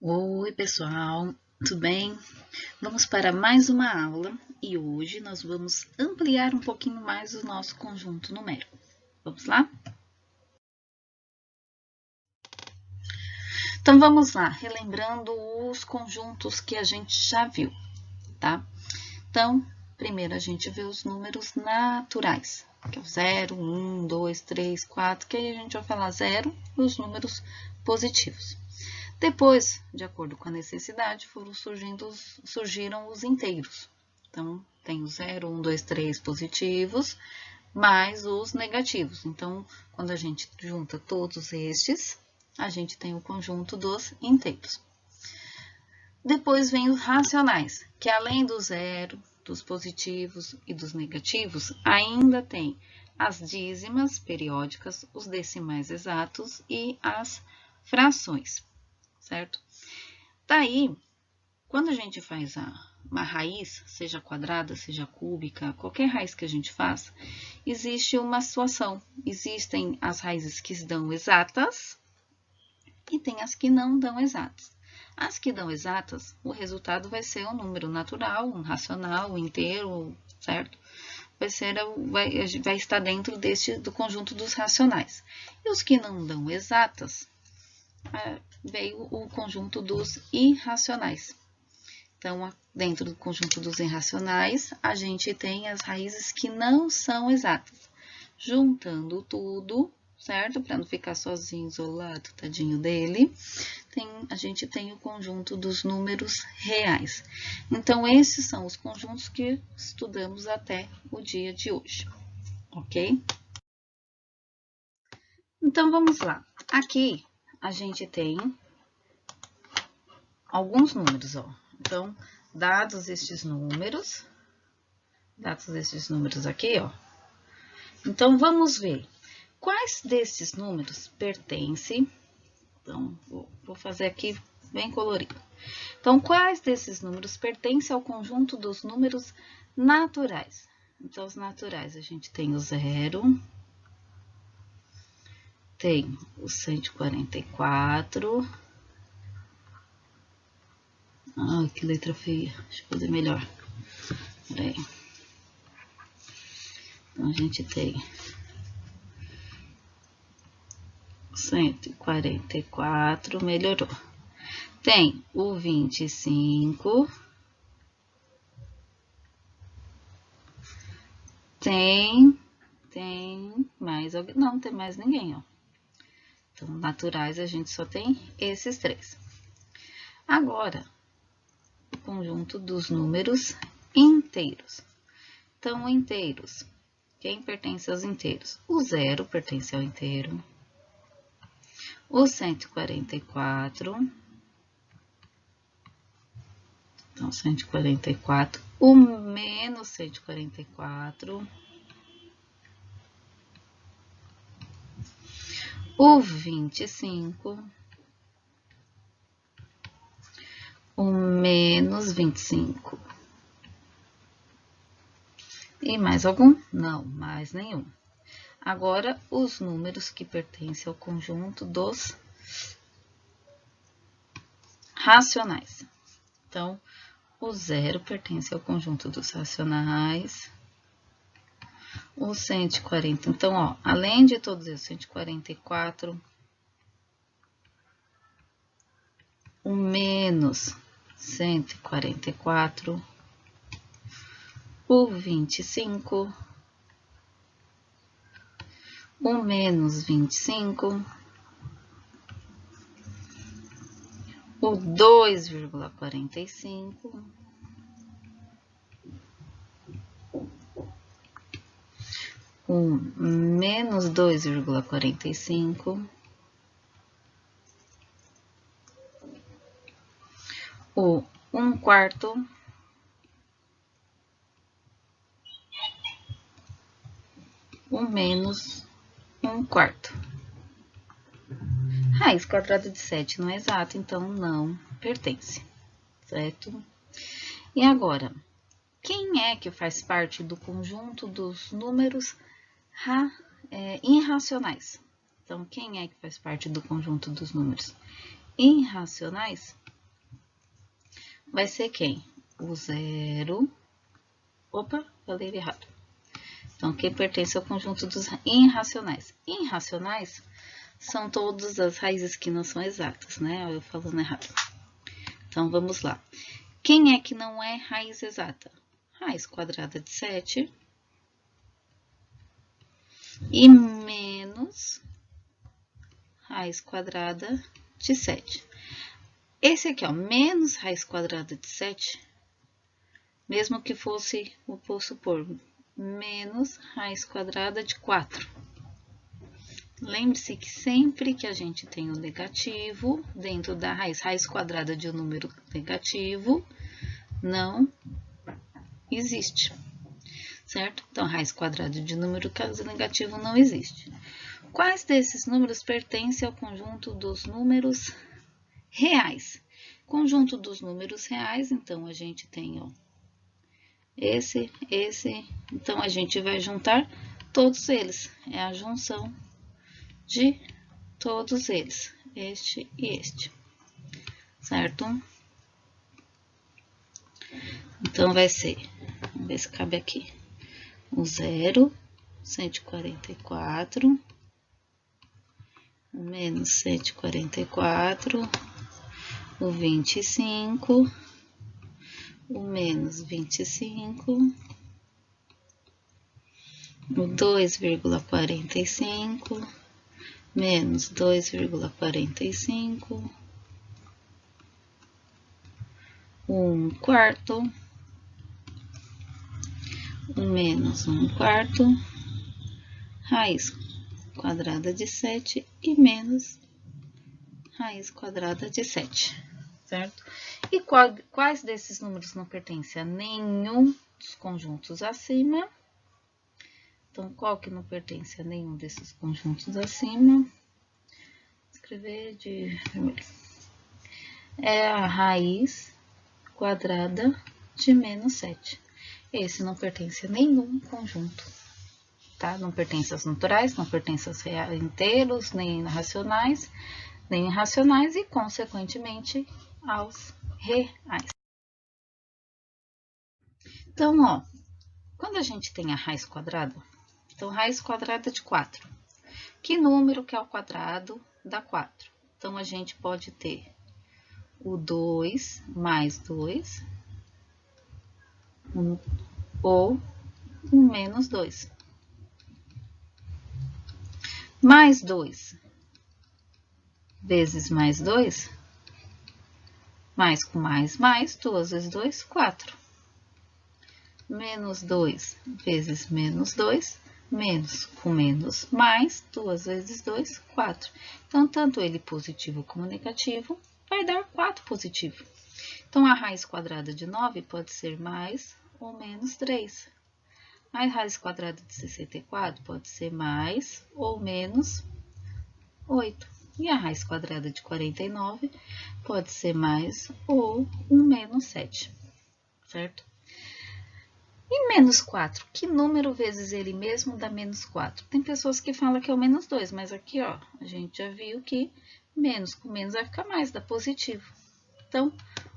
Oi, pessoal, tudo bem? Vamos para mais uma aula e hoje nós vamos ampliar um pouquinho mais o nosso conjunto numérico. Vamos lá? Então, vamos lá, relembrando os conjuntos que a gente já viu, tá? Então, primeiro a gente vê os números naturais, que é o 0, 1, 2, 3, 4, que aí a gente vai falar 0 e os números positivos. Depois, de acordo com a necessidade, surgiram os inteiros. Então, tem o 0, 1, 2, 3 positivos, mais os negativos. Então, quando a gente junta todos estes, a gente tem o conjunto dos inteiros. Depois vem os racionais, que além do 0, dos positivos e dos negativos, ainda tem as dízimas periódicas, os decimais exatos e as frações. Certo? Daí, quando a gente faz uma raiz, seja quadrada, seja cúbica, qualquer raiz que a gente faça, existe uma situação. Existem as raízes que dão exatas e tem as que não dão exatas. As que dão exatas, o resultado vai ser um número natural, um racional, um inteiro, certo? Vai estar dentro do conjunto dos racionais. E os que não dão exatas, veio o conjunto dos irracionais. Então, dentro do conjunto dos irracionais, a gente tem as raízes que não são exatas. Juntando tudo, certo? Para não ficar sozinho, isolado, tadinho dele, a gente tem o conjunto dos números reais. Então, esses são os conjuntos que estudamos até o dia de hoje, ok? Então, vamos lá. Aqui, a gente tem alguns números, ó. Então, dados estes números aqui, ó. Então, vamos ver quais desses números pertencem. Então, vou fazer aqui bem colorido. Então, quais desses números pertencem ao conjunto dos números naturais? Então, os naturais, a gente tem o 0, tem o 144. Ai, que letra feia. Deixa eu fazer melhor. Peraí. Então, a gente tem 144, melhorou. Tem o 25. Tem mais alguém? Não, tem mais ninguém, ó. Então, naturais, a gente só tem esses três. Agora, o conjunto dos números inteiros. Então, inteiros. Quem pertence aos inteiros? O 0 pertence ao inteiro. O 144. Então, 144. O menos 144. O 25. O menos 25. E mais algum? Não, mais nenhum. Agora, os números que pertencem ao conjunto dos racionais. Então, o 0 pertence ao conjunto dos racionais. O 140, então, ó, além de todos esses, 144, o menos 144, o 25, o menos 25, o 2,45, o menos 2,45, o 1/4, o menos 1/4. Raiz quadrada de 7 não é exato, então não pertence, certo? E agora, quem é que faz parte do conjunto dos números irracionais? Então, quem é que faz parte do conjunto dos números irracionais? vai ser quem? O 0. Opa, falei errado. Então, quem pertence ao conjunto dos irracionais. Irracionais são todas as raízes que não são exatas, né? Eu falando errado. Então, vamos lá. Quem é que não é raiz exata? Raiz quadrada de 7 e menos raiz quadrada de 7. Esse aqui, ó, menos raiz quadrada de 7, mesmo que fosse, vou supor, menos raiz quadrada de 4. Lembre-se que sempre que a gente tem o negativo dentro da raiz quadrada de um número negativo, não existe, certo? Então, raiz quadrada de um número negativo não existe. Quais desses números pertencem ao conjunto dos números reais? Conjunto dos números reais, então, a gente tem, ó, esse, então, a gente vai juntar todos eles. É a junção de todos eles, este e este, certo? Então, vai ser, vamos ver se cabe aqui, o 0, 144, o menos 144, o 25, o menos 25, o 2,45, menos 2,45, 1/4, o menos 1/4, raiz quadrada de 7 e menos raiz quadrada de 7, certo? E quais desses números não pertencem a nenhum dos conjuntos acima? Então, qual que não pertence a nenhum desses conjuntos acima? Vou escrever de vermelho. É a raiz quadrada de menos 7. Esse não pertence a nenhum conjunto, tá? Não pertence aos naturais, não pertence aos inteiros, nem racionais, nem irracionais e, consequentemente, aos reais. Então, ó, quando a gente tem a raiz quadrada, então, raiz quadrada de 4. Que número que é o quadrado da 4? Então, a gente pode ter o 2 mais 2, ou o menos 2. Mais 2 vezes mais 2, mais com mais, 2 vezes 2, 4. Menos 2 vezes menos 2, menos com menos, mais 2 vezes 2, 4. Então, tanto ele positivo como negativo vai dar 4 positivo. Então, a raiz quadrada de 9 pode ser mais ou menos 3. A raiz quadrada de 64 pode ser mais ou menos 8. E a raiz quadrada de 49 pode ser mais ou menos 7, certo? E menos 4, que número vezes ele mesmo dá menos 4? Tem pessoas que falam que é o menos 2, mas aqui, ó, a gente já viu que menos com menos vai ficar mais, dá positivo. Então,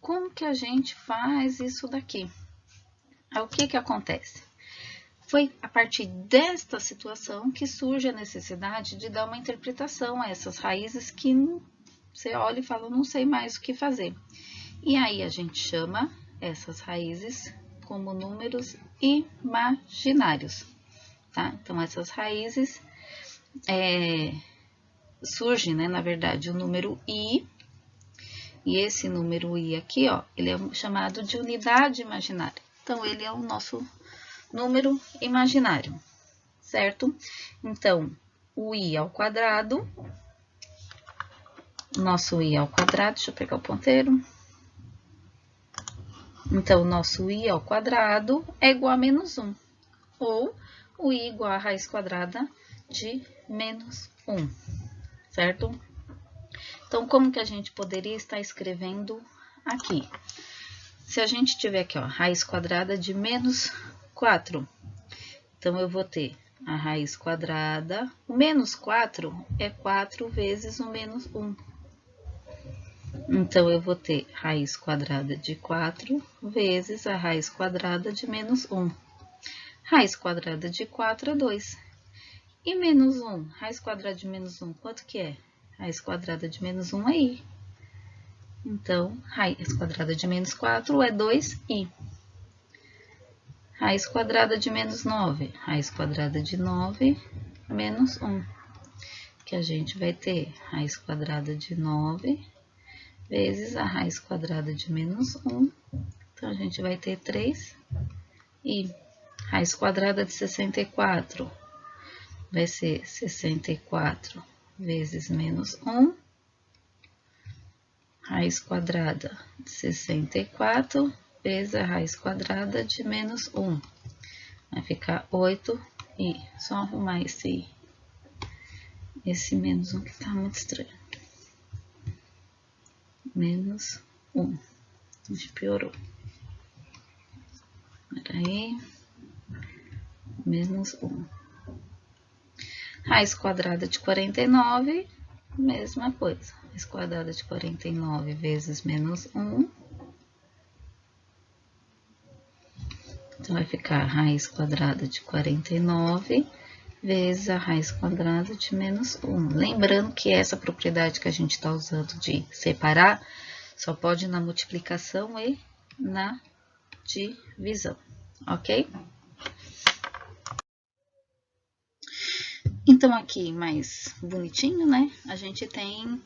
como que a gente faz isso daqui? O que que acontece? Foi a partir desta situação que surge a necessidade de dar uma interpretação a essas raízes que você olha e fala, não sei mais o que fazer. E aí a gente chama essas raízes como números imaginários, tá? Então, essas raízes surgem, né, na verdade, o número i, e esse número i aqui, ó, ele é chamado de unidade imaginária. Então, ele é o nosso número imaginário, certo? Então, o i ao quadrado, nosso i ao quadrado, deixa eu pegar o ponteiro. Então, o nosso i ao quadrado é igual a menos 1, ou o i igual a raiz quadrada de menos 1, certo? Então, como que a gente poderia estar escrevendo aqui? Se a gente tiver aqui, ó, raiz quadrada de menos 4, então, eu vou ter a raiz quadrada, o menos 4 é 4 vezes o menos 1. Então, eu vou ter raiz quadrada de 4 vezes a raiz quadrada de menos 1. Raiz quadrada de 4 é 2. E menos 1, raiz quadrada de menos 1, quanto que é? Raiz quadrada de menos 1 aí. Então, raiz quadrada de menos 4 é 2i. Raiz quadrada de menos 9, raiz quadrada de 9 menos 1. Que a gente vai ter raiz quadrada de 9 vezes a raiz quadrada de menos 1. Então, a gente vai ter 3i. Raiz quadrada de 64 vai ser 64 vezes menos 1. Raiz quadrada de 64 vezes a raiz quadrada de menos 1. Vai ficar 8i. Só arrumar esse menos 1 que tá muito estranho. Menos 1. A gente piorou. Peraí. Menos 1. Raiz quadrada de 49, mesma coisa. Raiz quadrada de 49 vezes menos 1. Então, vai ficar raiz quadrada de 49 vezes a raiz quadrada de menos 1. Lembrando que essa propriedade que a gente está usando de separar, só pode na multiplicação e na divisão, ok? Então, aqui mais bonitinho, né? A gente tem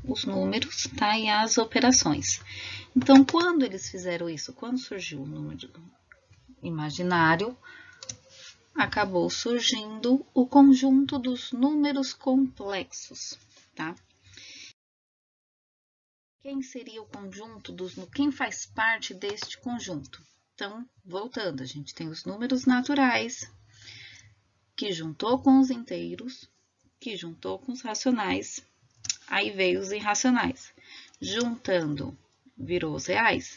os números, tá? E as operações. Então, quando eles fizeram isso, quando surgiu o número imaginário, acabou surgindo o conjunto dos números complexos, tá? Quem seria o conjunto dos... Quem faz parte deste conjunto? Então, voltando, a gente tem os números naturais, que juntou com os inteiros, que juntou com os racionais, aí veio os irracionais. Juntando, virou os reais,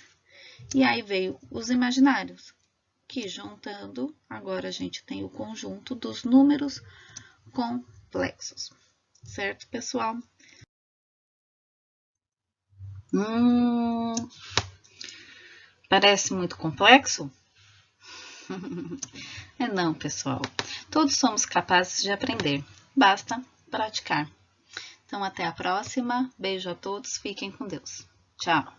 e aí veio os imaginários, que juntando, agora a gente tem o conjunto dos números complexos. Certo, pessoal? Parece muito complexo? É não, pessoal. Todos somos capazes de aprender, basta praticar. Então, até a próxima. Beijo a todos, fiquem com Deus. Tchau.